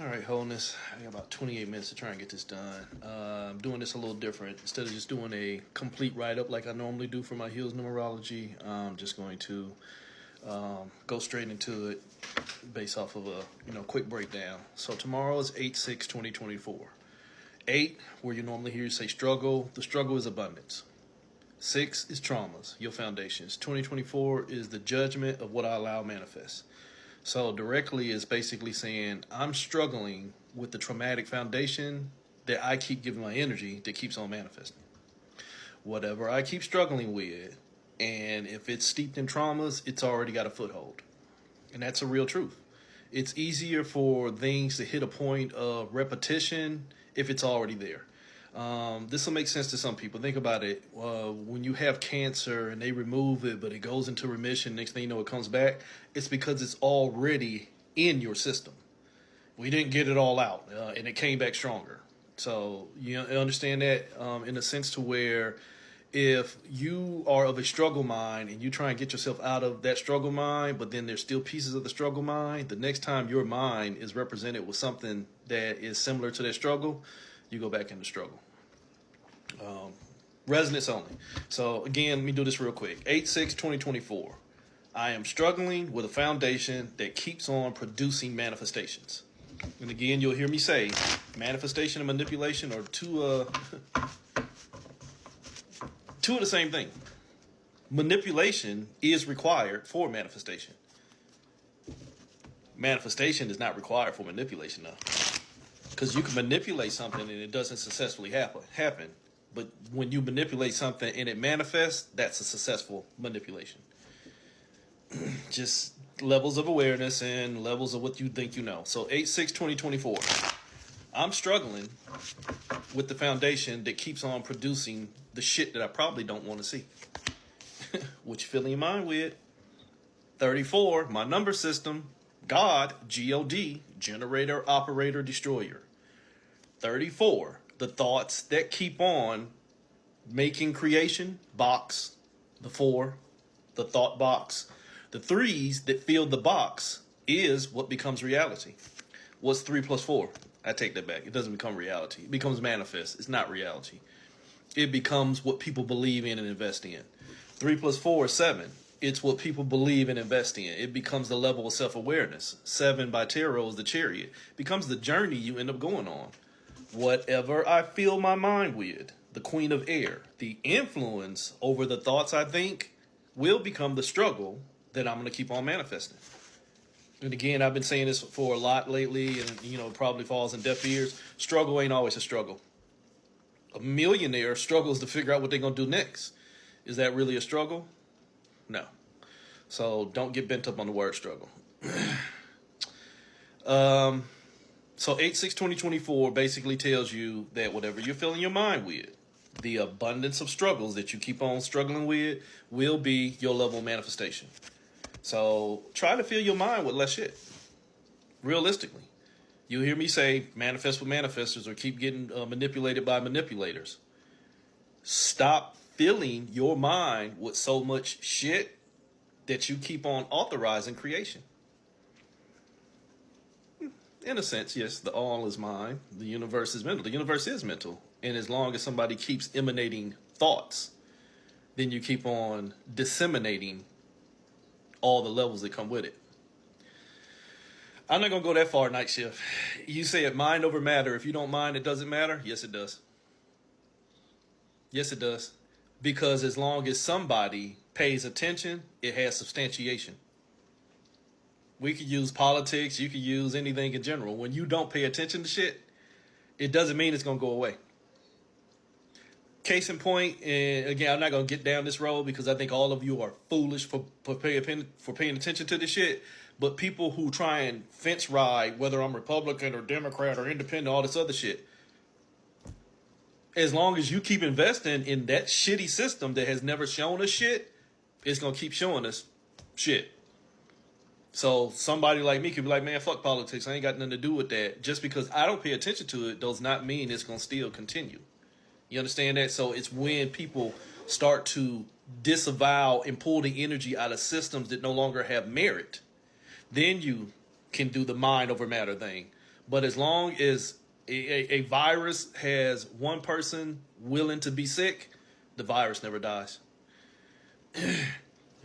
All right, wholeness. I got about 28 minutes to try and get this done. I'm doing this a little different. Instead of just doing a complete write-up like I normally do for my Heels Numerology, I'm just going to go straight into it based off of a quick breakdown. So tomorrow is 8/6/2024. 8, where you normally hear you say struggle. The struggle is abundance. 6 is traumas, your foundations. 2024 is the judgment of what I allow manifest. So directly is basically saying I'm struggling with the traumatic foundation that I keep giving my energy that keeps on manifesting. Whatever I keep struggling with, and if it's steeped in traumas, it's already got a foothold. And that's a real truth. It's easier for things to hit a point of repetition if it's already there. This will make sense to some people. Think about it. When you have cancer and they remove it, but it goes into remission, next thing you know, it comes back. It's because it's already in your system. We didn't get it all out, and it came back stronger. So you understand that in a sense to where if you are of a struggle mind and you try and get yourself out of that struggle mind, but then there's still pieces of the struggle mind, the next time your mind is represented with something that is similar to that struggle, you go back into struggle. Resonance only. So again, let me do this real quick. 8/6/2024. I am struggling with a foundation that keeps on producing manifestations. And again, you'll hear me say manifestation and manipulation are two of the same thing. Manipulation is required for manifestation. Manifestation is not required for manipulation, though. Because you can manipulate something and it doesn't successfully happen. But when you manipulate something and it manifests, that's a successful manipulation. Just levels of awareness and levels of what you think you know. So 8/6/2024. I'm struggling with the foundation that keeps on producing the shit that I probably don't want to see. What you filling your mind with? 34, my number system. God, G-O-D, generator, operator, destroyer. 34, the thoughts that keep on making creation, box. The 4, the thought box. The 3s that fill the box is what becomes reality. What's 3 plus 4? I take that back. It doesn't become reality. It becomes manifest. It's not reality. It becomes what people believe in and invest in. 3 plus 4 is 7. It's what people believe and invest in. It becomes the level of self-awareness. 7 by tarot is the chariot. It becomes the journey you end up going on. Whatever I fill my mind with, the queen of air, the influence over the thoughts I think will become the struggle that I'm going to keep on manifesting. And again, I've been saying this for a lot lately, and it probably falls in deaf ears. Struggle ain't always a struggle. A millionaire struggles to figure out what they're going to do next. Is that really a struggle? No. So don't get bent up on the word struggle. So 8/6/2024 basically tells you that whatever you're filling your mind with, the abundance of struggles that you keep on struggling with will be your level of manifestation. So try to fill your mind with less shit. Realistically. You'll hear me say manifest with manifestors or keep getting manipulated by manipulators. Stop filling your mind with so much shit that you keep on authorizing creation. In a sense, yes, the all is mine. The universe is mental. The universe is mental. And as long as somebody keeps emanating thoughts, then you keep on disseminating all the levels that come with it. I'm not going to go that far, night shift. You say it mind over matter. If you don't mind, it doesn't matter. Yes, it does. Yes, it does. Because as long as somebody pays attention, it has substantiation. We could use politics. You could use anything in general. When you don't pay attention to shit, it doesn't mean it's going to go away. Case in point, and again, I'm not going to get down this road because I think all of you are foolish for paying attention to this shit. But people who try and fence ride, whether I'm Republican or Democrat or independent, all this other shit, as long as you keep investing in that shitty system that has never shown us shit, it's going to keep showing us shit. So somebody like me could be like, man, fuck politics. I ain't got nothing to do with that. Just because I don't pay attention to it does not mean it's going to still continue. You understand that? So it's when people start to disavow and pull the energy out of systems that no longer have merit, then you can do the mind over matter thing. But as long as a virus has one person willing to be sick, the virus never dies.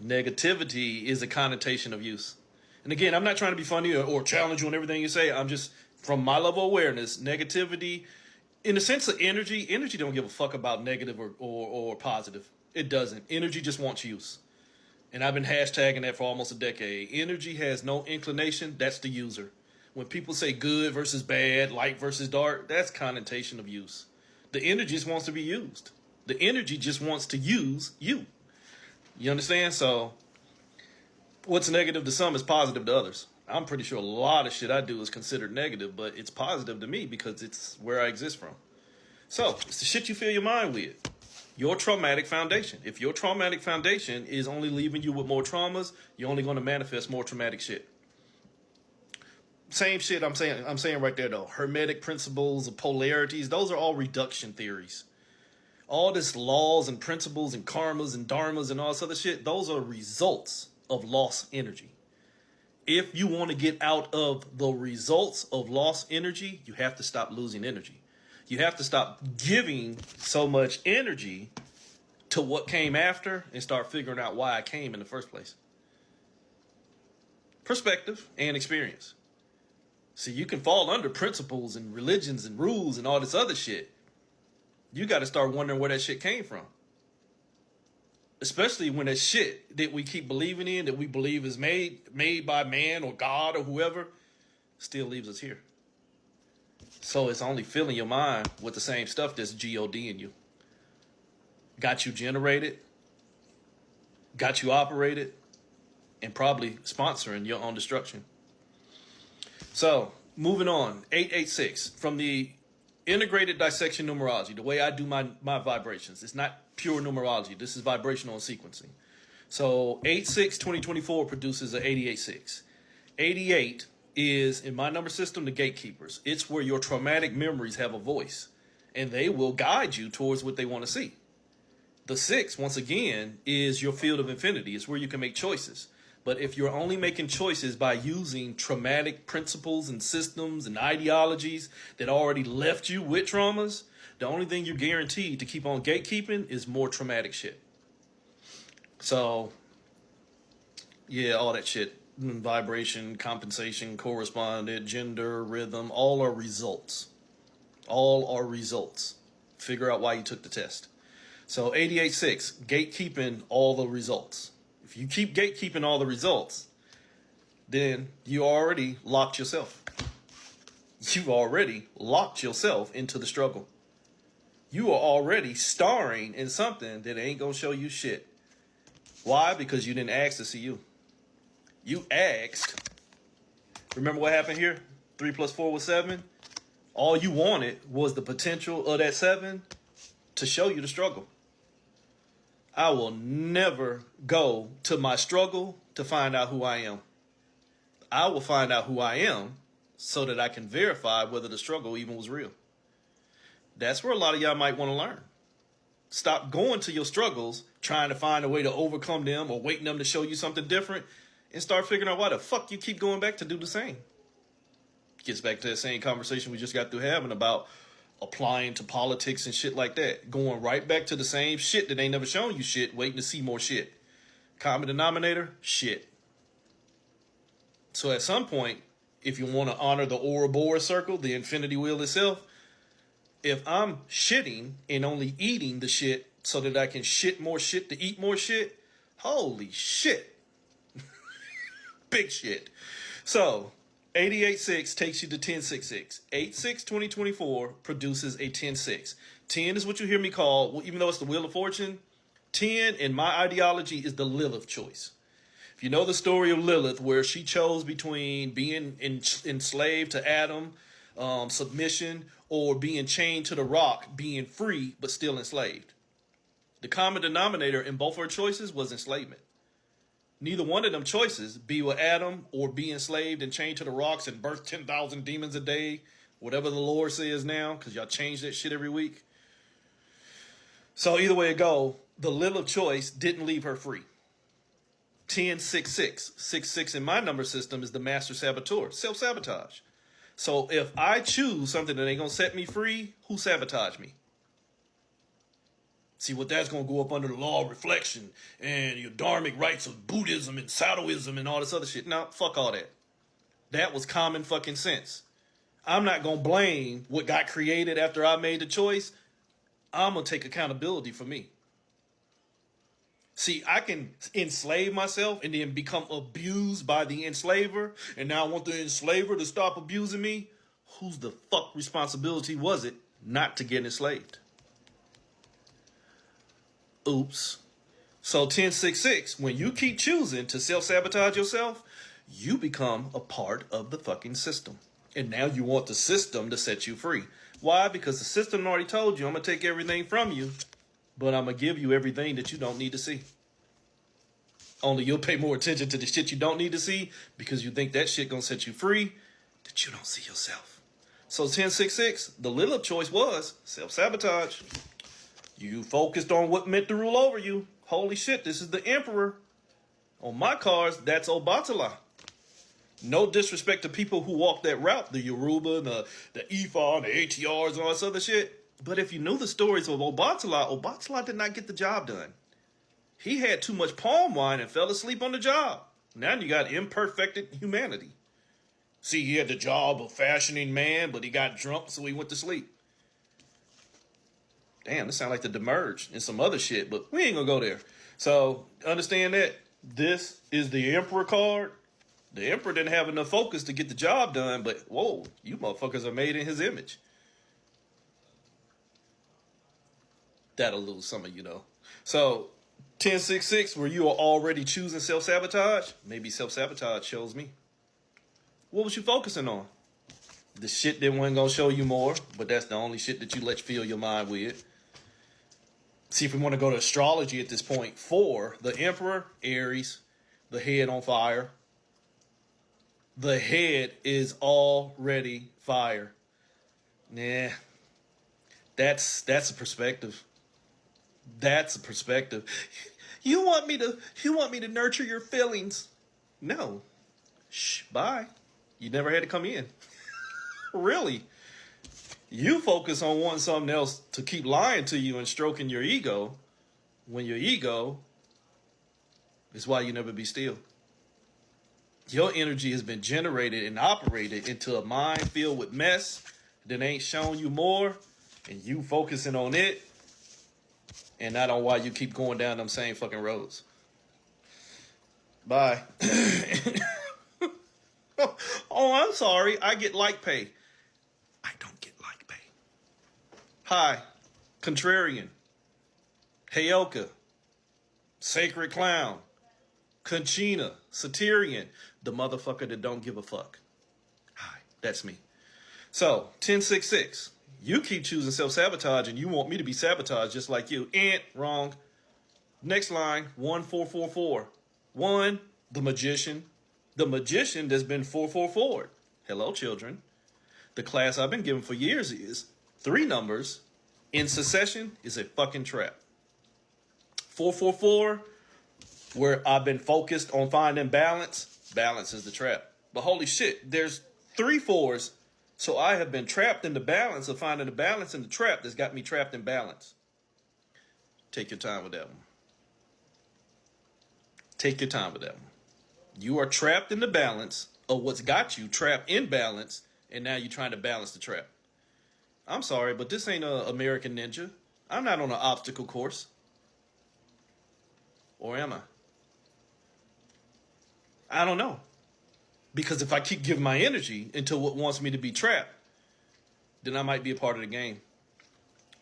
Negativity is a connotation of use. And again, I'm not trying to be funny or challenge you on everything you say. I'm just, from my level of awareness, negativity, in the sense of energy don't give a fuck about negative or positive. It doesn't. Energy just wants use. And I've been hashtagging that for almost a decade. Energy has no inclination. That's the user. When people say good versus bad, light versus dark, that's connotation of use. The energy just wants to be used. The energy just wants to use you. You understand? So what's negative to some is positive to others. I'm pretty sure a lot of shit I do is considered negative, but it's positive to me because it's where I exist from. So it's the shit you fill your mind with. Your traumatic foundation. If your traumatic foundation is only leaving you with more traumas, you're only going to manifest more traumatic shit. Same shit I'm saying right there though. Hermetic principles of polarities, those are all reduction theories. All this laws and principles and karmas and dharmas and all this other shit, those are results of lost energy. If you want to get out of the results of lost energy, you have to stop losing energy. You have to stop giving so much energy to what came after and start figuring out why I came in the first place. Perspective and experience. See, you can fall under principles and religions and rules and all this other shit. You got to start wondering where that shit came from. Especially when that shit that we keep believing in, that we believe is made by man or God or whoever, still leaves us here. So it's only filling your mind with the same stuff that's G-O-D in you. Got you generated, got you operated, and probably sponsoring your own destruction. So, moving on, 886, from the integrated dissection numerology, the way I do my vibrations. It's not pure numerology. This is vibrational sequencing. So 8/6/2024 produces an 886. 88 is, in my number system, the gatekeepers. It's where your traumatic memories have a voice, and they will guide you towards what they want to see. The 6, once again, is your field of infinity. It's where you can make choices. But if you're only making choices by using traumatic principles and systems and ideologies that already left you with traumas, the only thing you're guaranteed to keep on gatekeeping is more traumatic shit. So, yeah, all that shit. Vibration, compensation, correspondent, gender, rhythm, all are results. All are results. Figure out why you took the test. So 886, gatekeeping all the results. If you keep gatekeeping all the results, then you already locked yourself. You've already locked yourself into the struggle. You are already starring in something that ain't gonna show you shit. Why? Because you didn't ask to see you. You asked. Remember what happened here? 3 + 4 was 7. All you wanted was the potential of that 7 to show you the struggle. I will never go to my struggle to find out who I am. I will find out who I am so that I can verify whether the struggle even was real. That's where a lot of y'all might want to learn. Stop going to your struggles, trying to find a way to overcome them or waiting them to show you something different, and start figuring out why the fuck you keep going back to do the same. Gets back to that same conversation we just got through having about applying to politics and shit like that. Going right back to the same shit that ain't never shown you shit, waiting to see more shit. Common denominator, shit. So at some point, if you want to honor the Ouroboros circle, the infinity wheel itself, if I'm shitting and only eating the shit so that I can shit more shit to eat more shit, holy shit. Big shit. So 886 takes you to 1066. 8/6/2024 produces a 10/6. 10 is what you hear me call, well, even though it's the Wheel of Fortune, 10 in my ideology is the Lilith choice. If you know the story of Lilith, where she chose between being enslaved to Adam, submission, or being chained to the rock, being free but still enslaved. The common denominator in both her choices was enslavement. Neither one of them choices, be with Adam or be enslaved and chained to the rocks and birth 10,000 demons a day, whatever the Lord says now, because y'all change that shit every week. So either way it go, the Lilith choice didn't leave her free. 1066. 66 in my number system is the master saboteur, self-sabotage. So if I choose something that ain't gonna set me free, who sabotage me? See, what that's gonna go up under the law of reflection and your dharmic rights of Buddhism and Taoism and all this other shit. Now, fuck all that. That was common fucking sense. I'm not gonna blame what got created after I made the choice. I'm gonna take accountability for me. See, I can enslave myself and then become abused by the enslaver, and now I want the enslaver to stop abusing me. Whose the fuck responsibility was it not to get enslaved? Oops. So 1066, when you keep choosing to self-sabotage yourself, you become a part of the fucking system. And now you want the system to set you free. Why? Because the system already told you, I'm going to take everything from you, but I'm going to give you everything that you don't need to see. Only you'll pay more attention to the shit you don't need to see because you think that shit going to set you free that you don't see yourself. So 1066, the little choice was self-sabotage. You focused on what meant to rule over you. Holy shit, this is the emperor. On my cards, that's Obatala. No disrespect to people who walk that route, the Yoruba, the Ifa, the ATRs, and all this other shit. But if you knew the stories of Obatala did not get the job done. He had too much palm wine and fell asleep on the job. Now you got imperfected humanity. See, he had the job of fashioning man, but he got drunk, so he went to sleep. Damn, this sounds like the Demerge and some other shit, but we ain't gonna go there. So, understand that this is the Emperor card. The Emperor didn't have enough focus to get the job done, but whoa, you motherfuckers are made in his image. That'll lose some of you, though. So, 1066, where you are already choosing self-sabotage, maybe self-sabotage shows me. What was you focusing on? The shit that wasn't gonna show you more, but that's the only shit that you let fill your mind with. See, if we want to go to astrology at this point, 4, the Emperor, Aries, the head on fire. The head is already fire. Nah, that's a perspective. That's a perspective. You want me to nurture your feelings? No. Shh, bye. You never had to come in. Really. You focus on wanting something else to keep lying to you and stroking your ego, when your ego is why you never be still. Your energy has been generated and operated into a mind filled with mess that ain't shown you more, and you focusing on it and not on why you keep going down them same fucking roads. Bye. Oh, I'm sorry. I get like pay. I don't get like pay. Hi, Contrarian, Heyoka, Sacred Clown, Conchina, Satyrian, the motherfucker that don't give a fuck. Hi, that's me. So, 1066, you keep choosing self-sabotage and you want me to be sabotaged just like you. And wrong. Next line, 1444. 1, the magician. The magician that's been 444. Hello, children. The class I've been given for years is 3 numbers in succession is a fucking trap. 444, where I've been focused on finding balance. Balance is the trap. But holy shit, there's 3 4s. So I have been trapped in the balance of finding the balance in the trap that's got me trapped in balance. Take your time with that one. Take your time with that one. You are trapped in the balance of what's got you trapped in balance, and now you're trying to balance the trap. I'm sorry, but this ain't a American Ninja. I'm not on an obstacle course. Or am I? I don't know. Because if I keep giving my energy into what wants me to be trapped, then I might be a part of the game.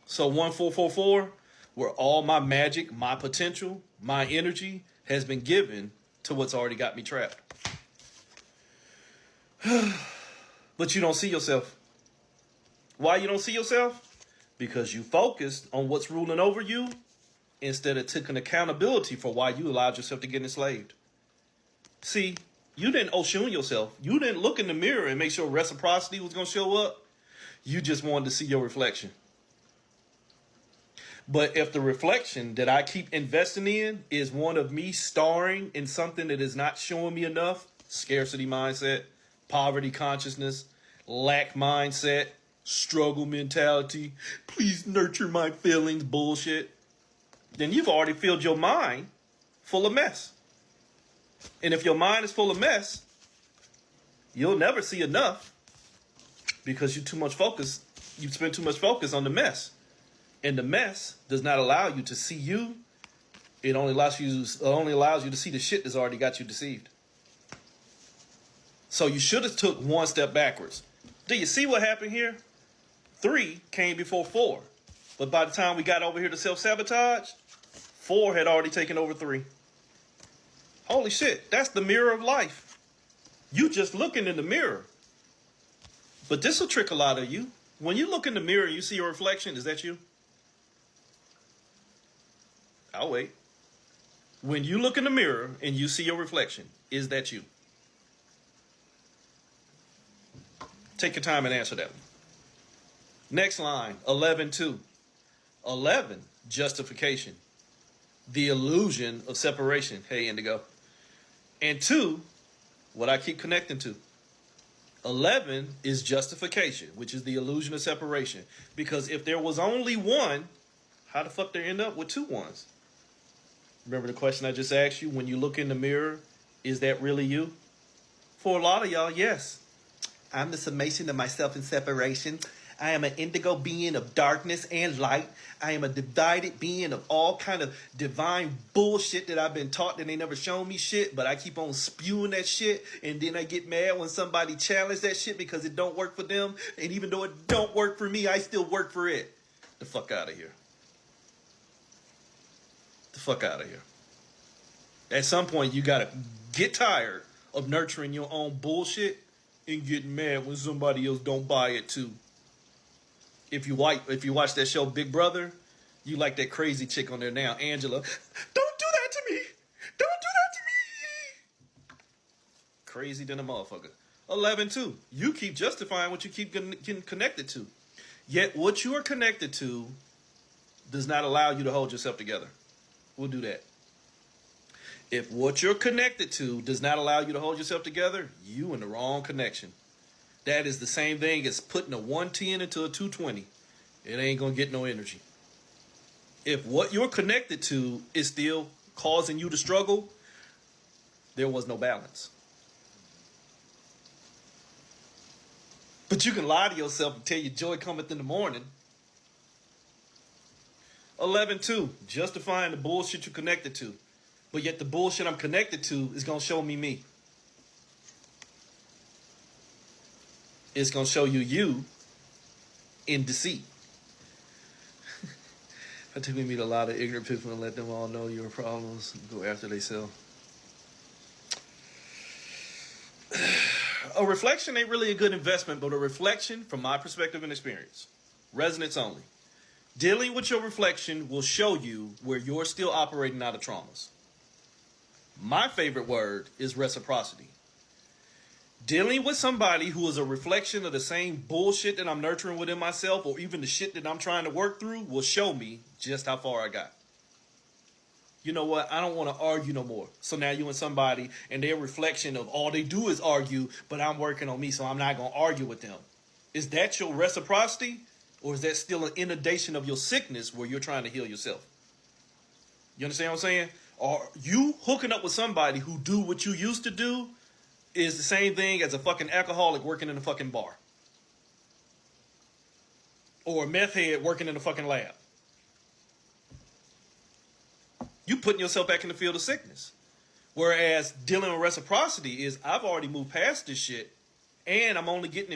So 1444, where all my magic, my potential, my energy has been given to what's already got me trapped. But you don't see yourself. Why you don't see yourself? Because you focused on what's ruling over you instead of taking accountability for why you allowed yourself to get enslaved. See, you didn't Oshun yourself. You didn't look in the mirror and make sure reciprocity was going to show up. You just wanted to see your reflection. But if the reflection that I keep investing in is one of me starring in something that is not showing me enough, scarcity mindset, poverty consciousness, lack mindset, struggle mentality, please nurture my feelings bullshit, then you've already filled your mind full of mess. And if your mind is full of mess, you'll never see enough because you spend too much focus on the mess. And the mess does not allow you to see you. It only allows you to see the shit that's already got you deceived. So you should have took one step backwards. Do you see what happened here? 3 came before 4. But by the time we got over here to self-sabotage, 4 had already taken over 3. Holy shit, that's the mirror of life. You just looking in the mirror. But this will trick a lot of you. When you look in the mirror and you see your reflection, is that you? I'll wait. When you look in the mirror and you see your reflection, is that you? Take your time and answer that one. Next line, 11:2. 11, justification. The illusion of separation. Hey, Indigo. And 2, what I keep connecting to. 11 is justification, which is the illusion of separation. Because if there was only 1, how the fuck they end up with 2 ones? Remember the question I just asked you? When you look in the mirror, is that really you? For a lot of y'all, yes. I'm the summation of myself in separation. I am an indigo being of darkness and light. I am a divided being of all kind of divine bullshit that I've been taught that they never shown me shit, but I keep on spewing that shit, and then I get mad when somebody challenges that shit because it don't work for them, and even though it don't work for me, I still work for it. The fuck out of here. The fuck out of here. At some point, you gotta get tired of nurturing your own bullshit and getting mad when somebody else don't buy it too. If you watch that show Big Brother, you like that crazy chick on there now, Angela. Don't do that to me. Don't do that to me. Crazy than a motherfucker. 11:2. You keep justifying what you keep getting connected to. Yet what you are connected to does not allow you to hold yourself together. We'll do that. If what you're connected to does not allow you to hold yourself together, you in the wrong connection. That is the same thing as putting a 110 into a 220. It ain't going to get no energy. If what you're connected to is still causing you to struggle, there was no balance. But you can lie to yourself and tell you joy cometh in the morning. 11:2, justifying the bullshit you're connected to. But yet the bullshit I'm connected to is going to show me me. It's going to show you in deceit. I think we meet a lot of ignorant people and let them all know your problems and go after themselves. A reflection ain't really a good investment, but a reflection, from my perspective and experience, resonance only. Dealing with your reflection will show you where you're still operating out of traumas. My favorite word is reciprocity. Dealing with somebody who is a reflection of the same bullshit that I'm nurturing within myself, or even the shit that I'm trying to work through, will show me just how far I got. You know what? I don't want to argue no more. So now you and somebody, and their reflection of all they do is argue, but I'm working on me, so I'm not going to argue with them. Is that your reciprocity? Or is that still an inundation of your sickness where you're trying to heal yourself? You understand what I'm saying? Or you hooking up with somebody who do what you used to do is the same thing as a fucking alcoholic working in a fucking bar. Or a meth head working in a fucking lab. You putting yourself back in the field of sickness. Whereas dealing with reciprocity is I've already moved past this shit and I'm only getting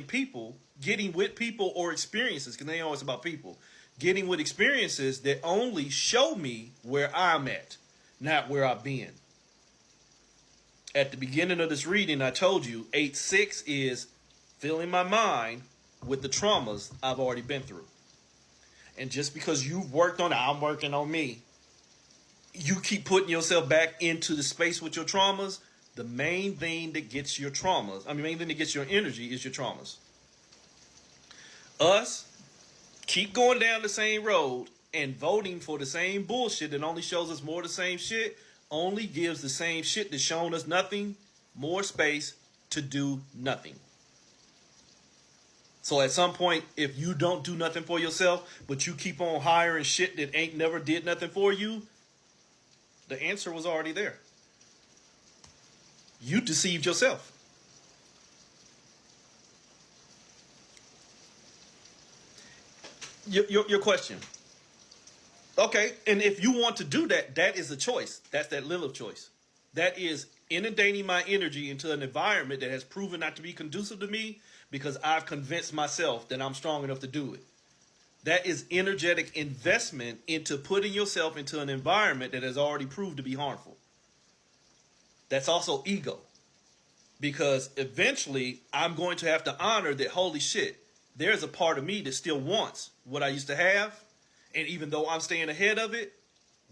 with people or experiences, because they ain't always about people. Getting with experiences that only show me where I'm at, not where I've been. At the beginning of this reading, I told you 8-6 is filling my mind with the traumas I've already been through. And just because you've worked on it, I'm working on me. You keep putting yourself back into the space with your traumas. The main thing that gets your main thing that gets your energy is your traumas. Us keep going down the same road and voting for the same bullshit that only shows us more of the same shit, only gives the same shit that's shown us nothing, more space to do nothing. So at some point, if you don't do nothing for yourself, but you keep on hiring shit that ain't never did nothing for you, the answer was already there. You deceived yourself. Your question. Okay, and if you want to do that, that is a choice. That's that Lilith choice. That is inundating my energy into an environment that has proven not to be conducive to me because I've convinced myself that I'm strong enough to do it. That is energetic investment into putting yourself into an environment that has already proved to be harmful. That's also ego. Because eventually I'm going to have to honor that, holy shit, there's a part of me that still wants what I used to have. And even though I'm staying ahead of it,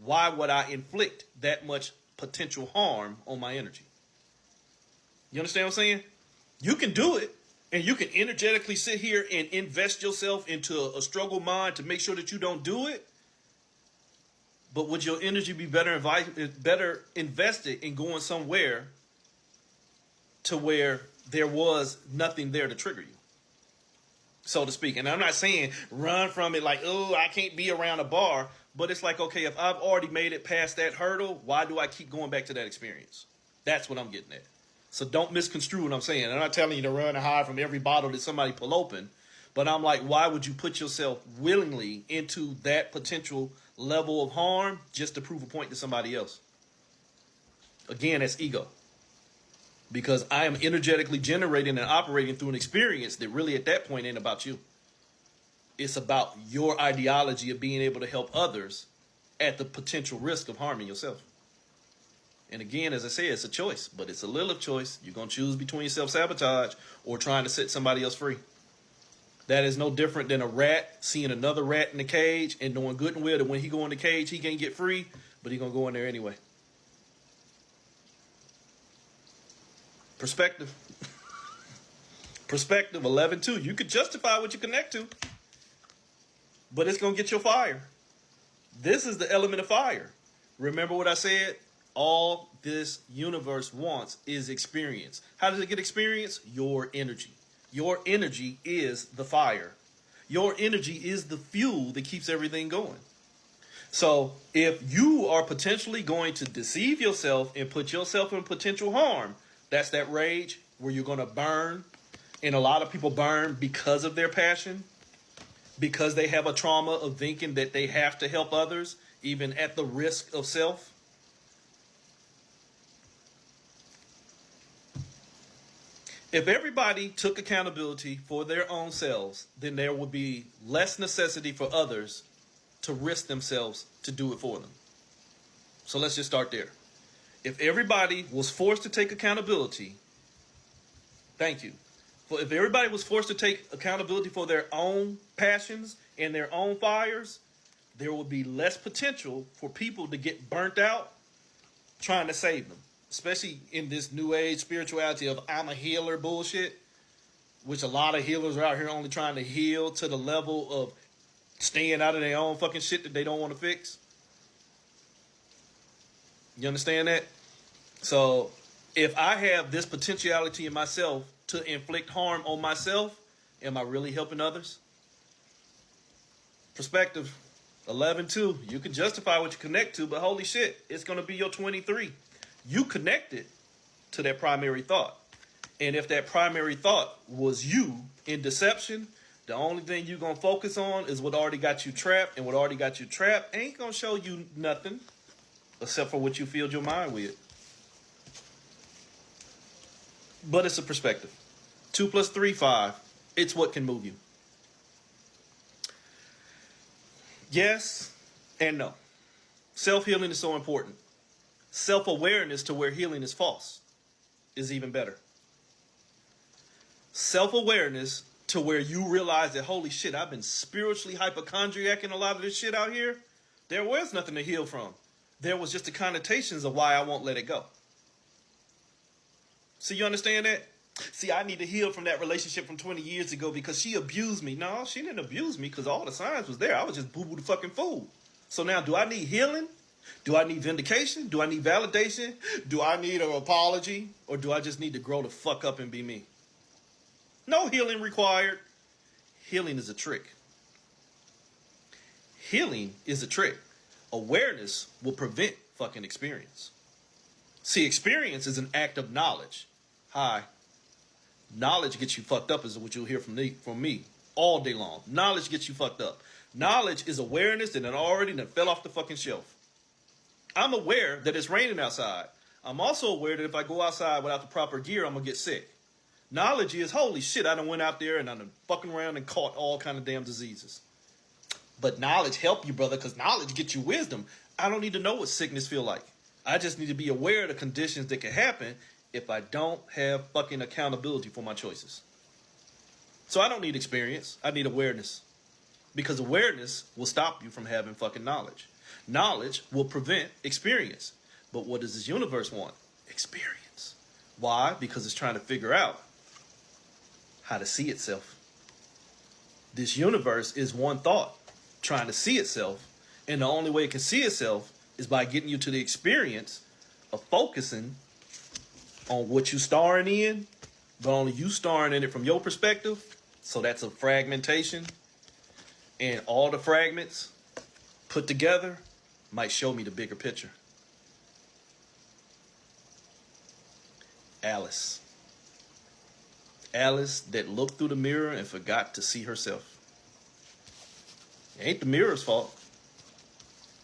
why would I inflict that much potential harm on my energy? You understand what I'm saying? You can do it, and you can energetically sit here and invest yourself into a struggle mind to make sure that you don't do it. But would your energy be better invested in going somewhere to where there was nothing there to trigger you, so to speak? And I'm not saying run from it like, oh, I can't be around a bar. But it's like, okay, if I've already made it past that hurdle, why do I keep going back to that experience? That's what I'm getting at. So don't misconstrue what I'm saying. I'm not telling you to run and hide from every bottle that somebody pull open. But I'm like, why would you put yourself willingly into that potential level of harm just to prove a point to somebody else? Again, that's ego. Because I am energetically generating and operating through an experience that really at that point ain't about you. It's about your ideology of being able to help others at the potential risk of harming yourself. And again, as I said, it's a choice, but it's a Lilith choice. You're going to choose between self-sabotage or trying to set somebody else free. That is no different than a rat seeing another rat in the cage and knowing good and well that when he go in the cage, he can't get free, but he's going to go in there anyway. Perspective. Perspective 11-2. You could justify what you connect to, but it's going to get your fire. This is the element of fire. Remember what I said? All this universe wants is experience. How does it get experience? Your energy. Your energy is the fire. Your energy is the fuel that keeps everything going. So if you are potentially going to deceive yourself and put yourself in potential harm, that's that rage where you're going to burn. And a lot of people burn because of their passion, because they have a trauma of thinking that they have to help others, even at the risk of self. If everybody took accountability for their own selves, then there would be less necessity for others to risk themselves to do it for them. So let's just start there. If everybody was forced to take accountability, thank you. If everybody was forced to take accountability for their own passions and their own fires, there would be less potential for people to get burnt out trying to save them. Especially in this new age spirituality of I'm a healer bullshit, which a lot of healers are out here only trying to heal to the level of staying out of their own fucking shit that they don't want to fix. You understand that? So if I have this potentiality in myself to inflict harm on myself, am I really helping others? Perspective 11-2. You can justify what you connect to, but holy shit, it's going to be your 23. You connected to that primary thought. And if that primary thought was you in deception, the only thing you're going to focus on is what already got you trapped. And what already got you trapped ain't going to show you nothing except for what you filled your mind with. But it's a perspective. 2 + 3, 5. It's what can move you. Yes and no. Self-healing is so important. Self-awareness to where healing is false is even better. Self-awareness to where you realize that, holy shit, I've been spiritually hypochondriac in a lot of this shit out here. There was nothing to heal from. There was just the connotations of why I won't let it go. See, you understand that? See, I need to heal from that relationship from 20 years ago because she abused me. No, she didn't abuse me because all the signs was there. I was just boo-boo the fucking fool. So now, do I need healing? Do I need vindication? Do I need validation? Do I need an apology? Or do I just need to grow the fuck up and be me? No healing required. Healing is a trick. Healing is a trick. Awareness will prevent fucking experience. See, experience is an act of knowledge. Hi. Knowledge gets you fucked up is what you'll hear from me all day long. Knowledge gets you fucked up. Knowledge is awareness that already fell off the fucking shelf. I'm aware that it's raining outside. I'm also aware that if I go outside without the proper gear, I'm going to get sick. Knowledge is, holy shit, I done went out there and I done fucking around and caught all kind of damn diseases. But knowledge help you, brother, because knowledge gets you wisdom. I don't need to know what sickness feel like. I just need to be aware of the conditions that can happen if I don't have fucking accountability for my choices. So I don't need experience. I need awareness. Because awareness will stop you from having fucking knowledge. Knowledge will prevent experience. But what does this universe want? Experience. Why? Because it's trying to figure out how to see itself. This universe is one thought trying to see itself. And the only way it can see itself is by getting you to the experience of focusing on what you starring in, but only you starring in it from your perspective. So that's a fragmentation. And all the fragments put together might show me the bigger picture. Alice. Alice that looked through the mirror and forgot to see herself. It ain't the mirror's fault.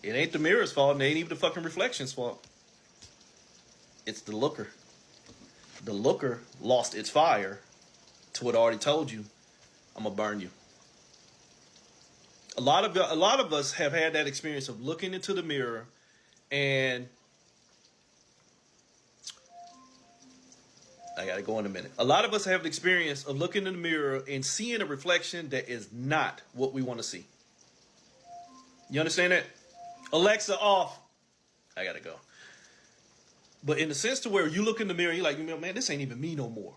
It ain't the mirror's fault, and it ain't even the fucking reflection's fault. It's the looker. The looker lost its fire to what I already told you. I'm gonna burn you. A lot of us have had that experience of looking into the mirror and I gotta go in a minute. A lot of us have the experience of looking in the mirror and seeing a reflection that is not what we want to see. You understand that? Alexa, off. I gotta go. But in the sense to where you look in the mirror, you're like, man, this ain't even me no more.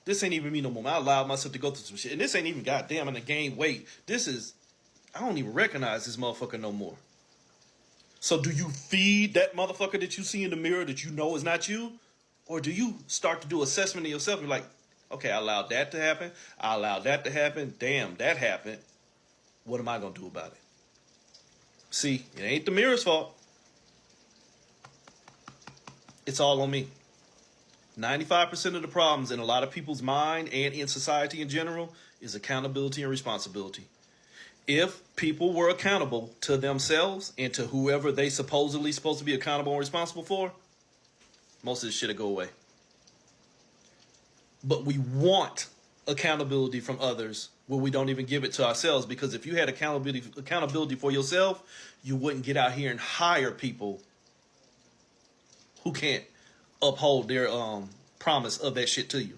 This ain't even me no more. I allowed myself to go through some shit. And this ain't even goddamn in the game weight. I don't even recognize this motherfucker no more. So do you feed that motherfucker that you see in the mirror that you know is not you? Or do you start to do assessment of yourself? You're like, okay, I allowed that to happen. I allowed that to happen. Damn, that happened. What am I going to do about it? See, it ain't the mirror's fault. It's all on me. 95% of the problems in a lot of people's mind and in society in general is accountability and responsibility. If people were accountable to themselves and to whoever they supposedly supposed to be accountable and responsible for, most of this shit would go away. But we want accountability from others where we don't even give it to ourselves, because if you had accountability for yourself, you wouldn't get out here and hire people who can't uphold their promise of that shit to you.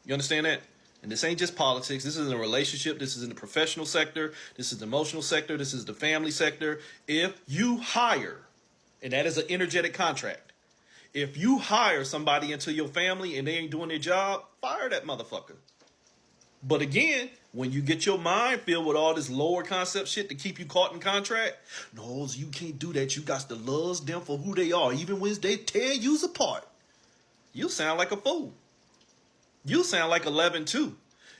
You understand that? And this ain't just politics. This is in a relationship. This is in the professional sector. This is the emotional sector. This is the family sector. If you hire, and that is an energetic contract, if you hire somebody into your family and they ain't doing their job, fire that motherfucker. But again, when you get your mind filled with all this lower concept shit to keep you caught in contract, no, you can't do that. You got to love them for who they are, even when they tear you apart. You sound like a fool. You sound like 11-2.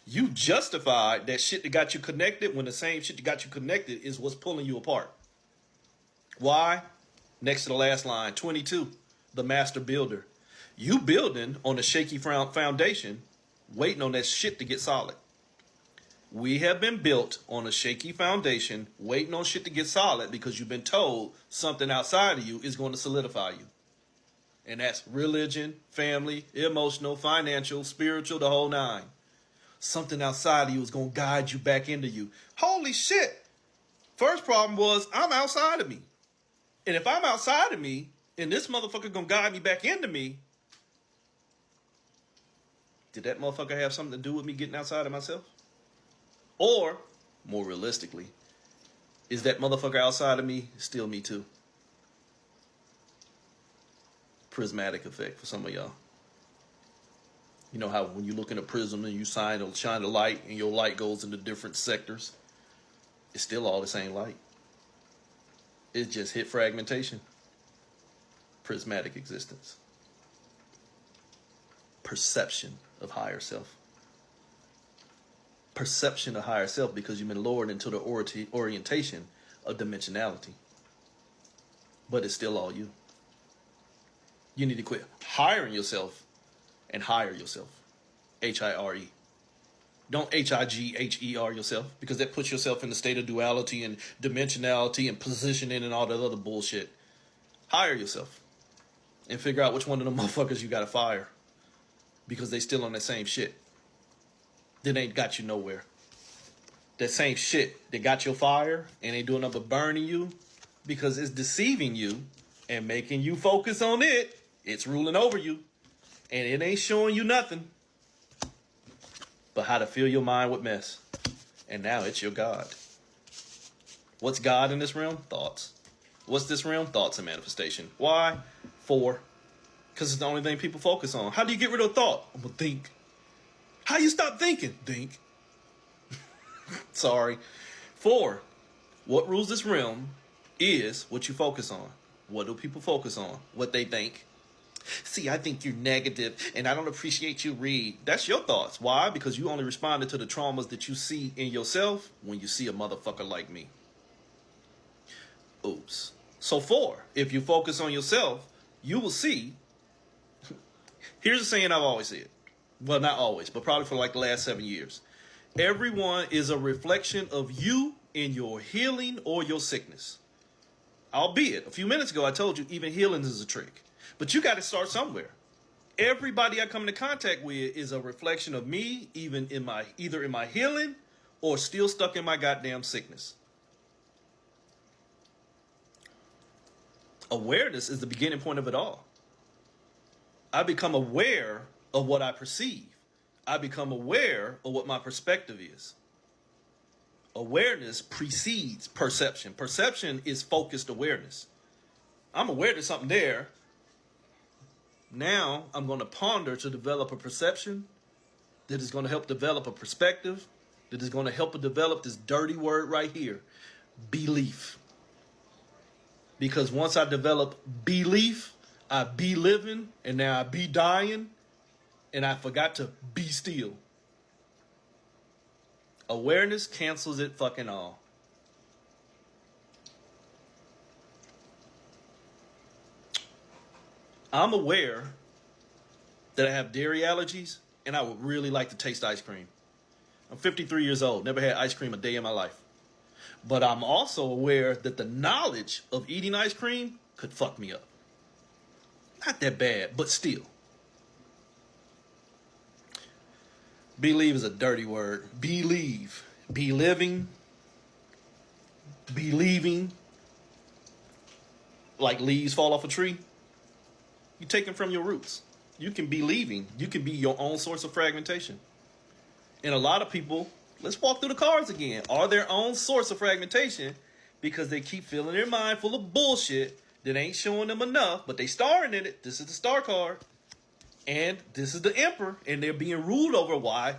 You justified that shit that got you connected when the same shit that got you connected is what's pulling you apart. Why? Next to the last line, 22, the master builder. You building on a shaky foundation, waiting on that shit to get solid. We have been built on a shaky foundation, waiting on shit to get solid because you've been told something outside of you is going to solidify you. And that's religion, family, emotional, financial, spiritual, the whole nine. Something outside of you is going to guide you back into you. Holy shit. First problem was I'm outside of me. And if I'm outside of me and this motherfucker going to guide me back into me, did that motherfucker have something to do with me getting outside of myself? Or, more realistically, is that motherfucker outside of me still me too? Prismatic effect for some of y'all. You know how when you look in a prism and you shine the light and your light goes into different sectors, it's still all the same light. It just hit fragmentation. Prismatic existence. Perception of higher self. perception of higher self because you've been lowered into the orientation of dimensionality. But it's still all you. You need to quit hiring yourself and hire yourself. H-I-R-E. Don't H-I-G-H-E-R yourself, because that puts yourself in the state of duality and dimensionality and positioning and all that other bullshit. Hire yourself and figure out which one of them motherfuckers you gotta fire, because they still on that same shit that ain't got you nowhere. That same shit that got your fire and ain't doing nothing but burning you because it's deceiving you and making you focus on it. It's ruling over you and it ain't showing you nothing but how to fill your mind with mess. And now it's your God. What's God in this realm? Thoughts. What's this realm? Thoughts and manifestation. Why? 4. Because it's the only thing people focus on. How do you get rid of thought? I'm going to think. How you stop thinking? Think. Sorry. 4. What rules this realm is what you focus on. What do people focus on? What they think. See, I think you're negative and I don't appreciate you, Read. That's your thoughts. Why? Because you only responded to the traumas that you see in yourself when you see a motherfucker like me. Oops. So 4, if you focus on yourself, you will see. Here's a saying I've always said. Well, not always, but probably for like the last 7 years. Everyone is a reflection of you in your healing or your sickness. Albeit, a few minutes ago, I told you even healing is a trick. But you got to start somewhere. Everybody I come into contact with is a reflection of me, even in either in my healing or still stuck in my goddamn sickness. Awareness is the beginning point of it all. I become aware of what I perceive. I become aware of what my perspective is. Awareness precedes perception. Perception is focused awareness. I'm aware there's something there. Now I'm going to ponder to develop a perception that is going to help develop a perspective that is going to help develop this dirty word right here, belief. Because once I develop belief, I be living, and now I be dying, and I forgot to be still. Awareness cancels it fucking all. I'm aware that I have dairy allergies, and I would really like to taste ice cream. I'm 53 years old, never had ice cream a day in my life. But I'm also aware that the knowledge of eating ice cream could fuck me up. Not that bad, but still. Believe is a dirty word. Believe. Be living. Believing. Like leaves fall off a tree. You take them from your roots. You can be leaving. You can be your own source of fragmentation. And a lot of people, let's walk through the cards again, are their own source of fragmentation because they keep filling their mind full of bullshit that ain't showing them enough, but they starring in it. This is the star card. And this is the emperor. And they're being ruled over by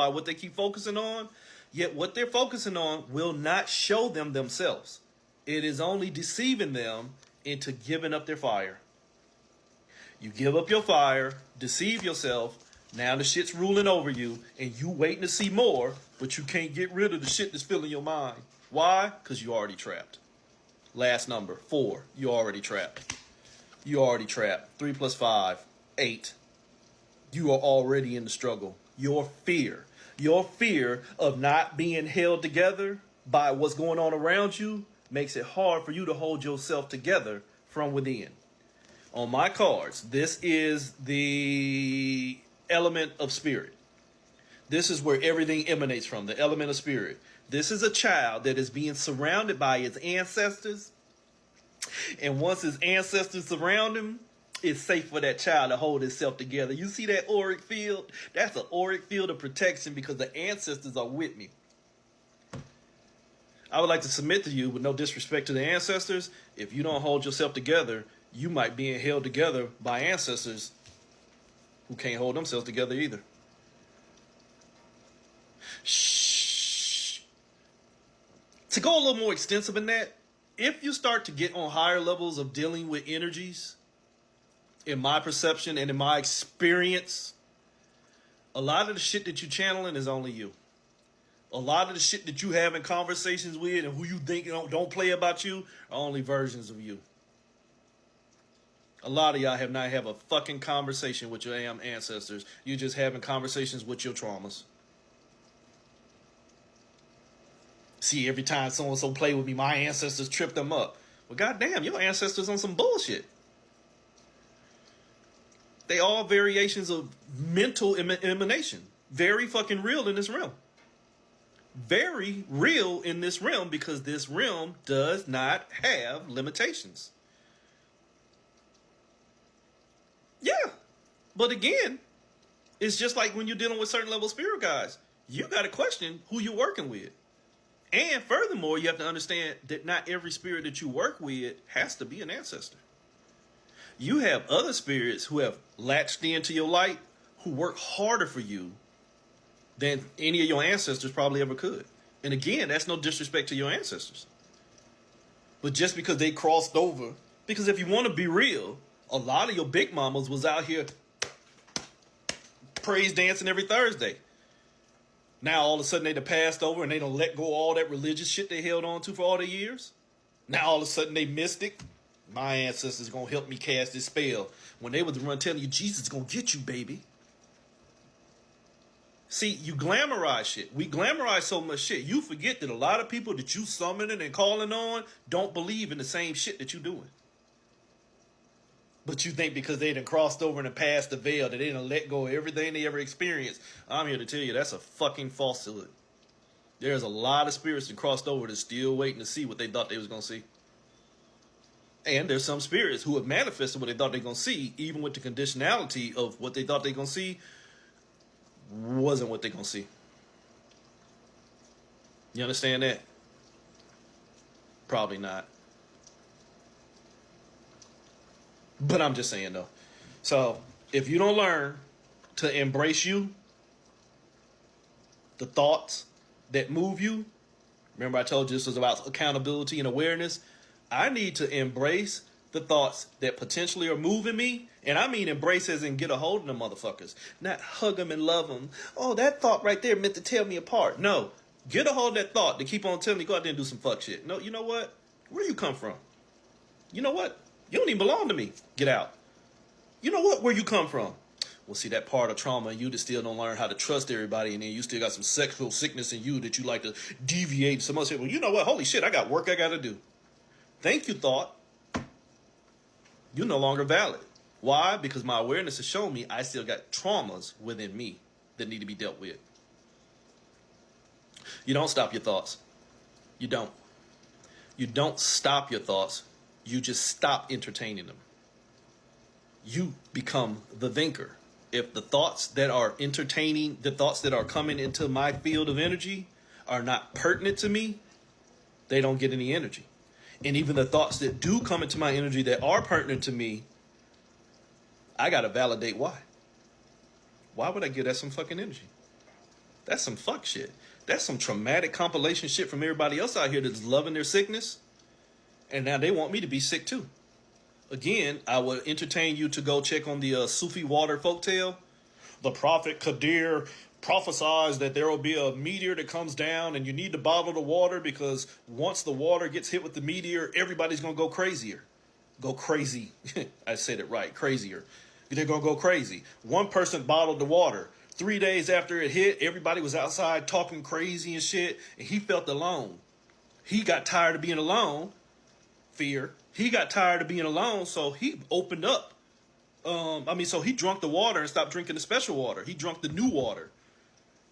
what they keep focusing on. Yet what they're focusing on will not show them themselves. It is only deceiving them into giving up their fire. You give up your fire, deceive yourself. Now the shit's ruling over you, and you waiting to see more, but you can't get rid of the shit that's filling your mind. Why? Because you're already trapped. Last number, 4. You're already trapped. You're already trapped. 3 + 5, 8. You are already in the struggle. Your fear of not being held together by what's going on around you makes it hard for you to hold yourself together from within. On my cards, this is the element of spirit. This is where everything emanates from, the element of spirit. This is a child that is being surrounded by his ancestors. And once his ancestors surround him, it's safe for that child to hold himself together. You see that auric field? That's an auric field of protection because the ancestors are with me. I would like to submit to you, with no disrespect to the ancestors, if you don't hold yourself together, you might be held together by ancestors who can't hold themselves together either. Shh. To go a little more extensive in that, if you start to get on higher levels of dealing with energies, in my perception and in my experience, A lot of the shit that you channeling is only you. A lot of the shit that you having conversations with and who you think don't play about you are only versions of you. A lot of y'all have not had a fucking conversation with your damn ancestors. You're just having conversations with your traumas. See, every time so-and-so play with me, my ancestors trip them up. Well, goddamn, your ancestors on some bullshit. They all variations of mental emanation. Very fucking real in this realm. Very real in this realm because this realm does not have limitations. Yeah. But again, it's just like when you're dealing with certain level spirit guides. You got to question who you're working with. And furthermore, you have to understand that not every spirit that you work with has to be an ancestor. You have other spirits who have latched into your light who work harder for you than any of your ancestors probably ever could. And again, that's no disrespect to your ancestors. But just because they crossed over, because if you want to be real, a lot of your big mamas was out here praise dancing every Thursday. Now all of a sudden they done passed over and they don't let go of all that religious shit they held on to for all the years. Now all of a sudden they mystic. My ancestors gonna help me cast this spell. When they was run telling you Jesus is gonna get you, baby. See, you glamorize shit. We glamorize so much shit. You forget that a lot of people that you summoning and calling on don't believe in the same shit that you doing. But you think because they done crossed over and passed the veil that they done let go of everything they ever experienced. I'm here to tell you that's a fucking falsehood. There's a lot of spirits that crossed over that's still waiting to see what they thought they was going to see. And there's some spirits who have manifested what they thought they were going to see, even with the conditionality of what they thought they were going to see wasn't what they're going to see. You understand that? Probably not. But I'm just saying, though. So, if you don't learn to embrace you, the thoughts that move you, remember I told you this was about accountability and awareness, I need to embrace the thoughts that potentially are moving me. And I mean embrace as in get a hold of them motherfuckers. Not hug them and love them. Oh, that thought right there meant to tear me apart. No. Get a hold of that thought to keep on telling me go out there and do some fuck shit. No, you know what? Where you come from? You know what? You don't even belong to me. Get out. You know what? Where you come from? Well, see, that part of trauma in you that still don't learn how to trust everybody, and then you still got some sexual sickness in you that you like to deviate so much. Well, you know what? Holy shit, I got work I got to do. Thank you, thought. You're no longer valid. Why? Because my awareness has shown me I still got traumas within me that need to be dealt with. You don't stop your thoughts. You don't. You don't stop your thoughts. You just stop entertaining them. You become the thinker. If the thoughts that are entertaining, the thoughts that are coming into my field of energy are not pertinent to me, they don't get any energy. And even the thoughts that do come into my energy that are pertinent to me, I got to validate why. Why would I give that some fucking energy? That's some fuck shit. That's some traumatic compilation shit from everybody else out here that's loving their sickness. And now they want me to be sick too. Again, I would entertain you to go check on the Sufi water folktale. The prophet Kadir prophesies that there will be a meteor that comes down and you need to bottle the water because once the water gets hit with the meteor, everybody's going to go crazier. Go crazy. I said it right. Crazier. They're going to go crazy. One person bottled the water. 3 days after it hit, everybody was outside talking crazy and shit. And he felt alone. He got tired of being alone. Fear. He got tired of being alone, so he opened up. So he drank the water and stopped drinking the special water. He drank the new water.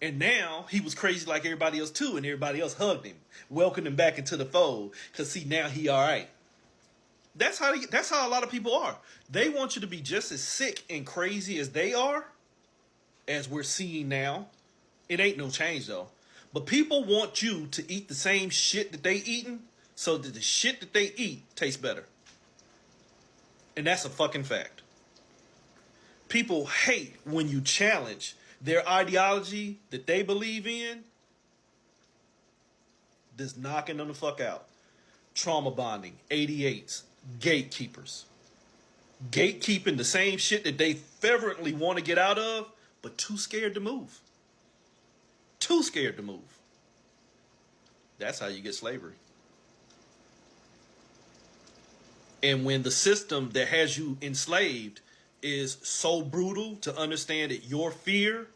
And now he was crazy like everybody else too, and everybody else hugged him, welcomed him back into the fold. Cause see, now he all right. That's how a lot of people are. They want you to be just as sick and crazy as they are, as we're seeing now. It ain't no change though. But people want you to eat the same shit that they eating, so that the shit that they eat tastes better. And that's a fucking fact. People hate when you challenge their ideology that they believe in. Just knocking them the fuck out. Trauma bonding, 88s, gatekeepers. Gatekeeping the same shit that they fervently want to get out of, but too scared to move. Too scared to move. That's how you get slavery. And when the system that has you enslaved is so brutal to understand that your fear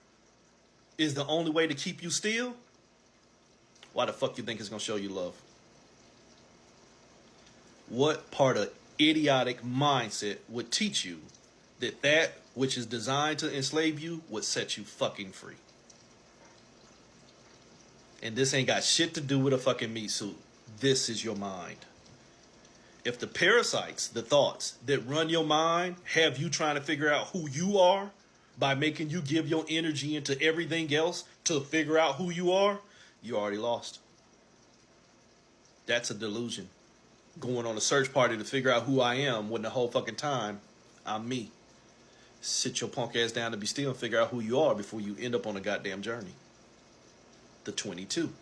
is the only way to keep you still, why the fuck you think it's going to show you love? What part of idiotic mindset would teach you that that which is designed to enslave you would set you fucking free? And this ain't got shit to do with a fucking meat suit. This is your mind. If the parasites, the thoughts that run your mind, have you trying to figure out who you are by making you give your energy into everything else to figure out who you are, you already lost. That's a delusion. Going on a search party to figure out who I am when the whole fucking time I'm me. Sit your punk ass down to be still and figure out who you are before you end up on a goddamn journey. The 22.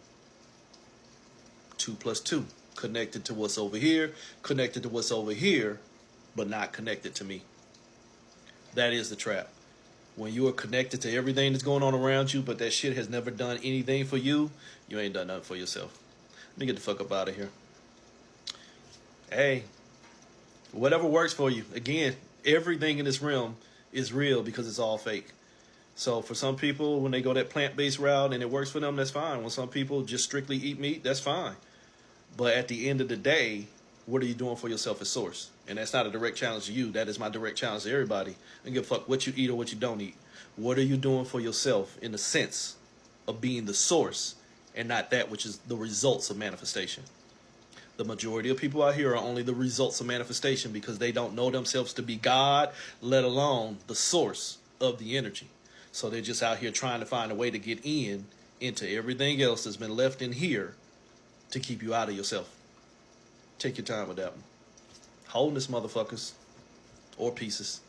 2 plus 2. Connected to what's over here, connected to what's over here, but not connected to me. That is the trap. When you are connected to everything that's going on around you, but that shit has never done anything for you, you ain't done nothing for yourself. Let me get the fuck up out of here. Hey, whatever works for you. Again, everything in this realm is real because it's all fake. So for some people, when they go that plant-based route and it works for them, that's fine. When some people just strictly eat meat, that's fine. But at the end of the day, what are you doing for yourself as source? And that's not a direct challenge to you. That is my direct challenge to everybody. I don't give a fuck what you eat or what you don't eat. What are you doing for yourself in the sense of being the source and not that which is the results of manifestation? The majority of people out here are only the results of manifestation because they don't know themselves to be God, let alone the source of the energy. So they're just out here trying to find a way to get into everything else that's been left in here to keep you out of yourself. Take your time with that one. Wholeness, motherfuckers. Or pieces.